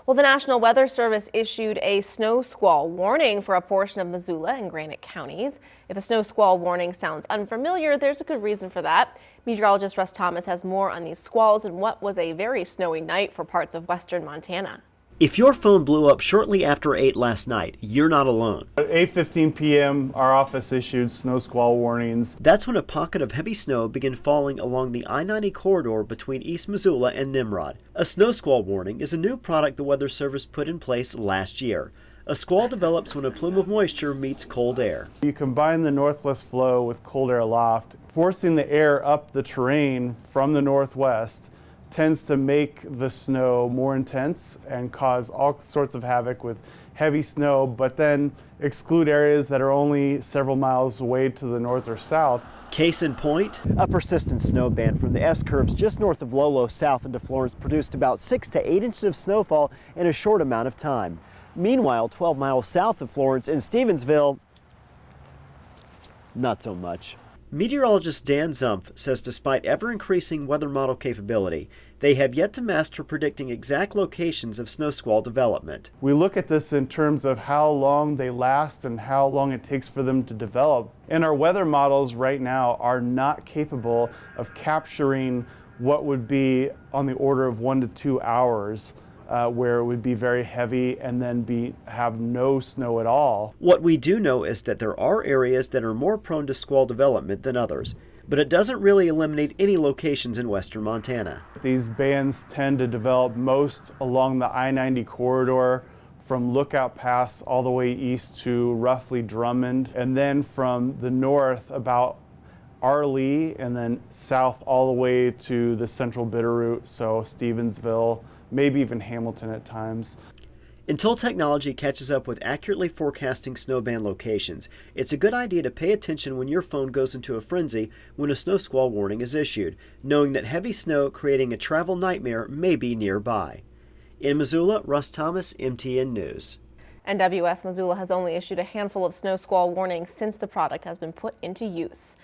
Well, the National Weather Service issued a snow squall warning for a portion of Missoula and Granite counties. If a snow squall warning sounds unfamiliar, there's a good reason for that. Meteorologist Russ Thomas has more on these squalls and what was a very snowy night for parts of western Montana. If your phone blew up shortly after 8 last night, you're not alone. At 8:15 p.m., our office issued snow squall warnings. That's when a pocket of heavy snow began falling along the I-90 corridor between East Missoula and Nimrod. A snow squall warning is a new product the Weather Service put in place last year. A squall develops when a plume of moisture meets cold air. You combine the northwest flow with cold air aloft, forcing the air up the terrain from the northwest tends to make the snow more intense and cause all sorts of havoc with heavy snow, but then exclude areas that are only several miles away to the north or south. Case in point, a persistent snow band from the S-curves just north of Lolo south into Florence produced about 6 to 8 inches of snowfall in a short amount of time. Meanwhile, 12 miles south of Florence in Stevensville, not so much. Meteorologist Dan Zumpf says despite ever-increasing weather model capability, they have yet to master predicting exact locations of snow squall development. We look at this in terms of how long they last and how long it takes for them to develop. And our weather models right now are not capable of capturing what would be on the order of 1 to 2 hours. Where it would be very heavy and then have no snow at all. What we do know is that there are areas that are more prone to squall development than others, but it doesn't really eliminate any locations in western Montana. These bands tend to develop most along the I-90 corridor from Lookout Pass all the way east to roughly Drummond, and then from the north about Arlee and then south all the way to the central Bitterroot, so Stevensville, maybe even Hamilton at times. Until technology catches up with accurately forecasting snowband locations, it's a good idea to pay attention when your phone goes into a frenzy when a snow squall warning is issued, knowing that heavy snow creating a travel nightmare may be nearby. In Missoula, Russ Thomas, MTN News. NWS Missoula has only issued a handful of snow squall warnings since the product has been put into use.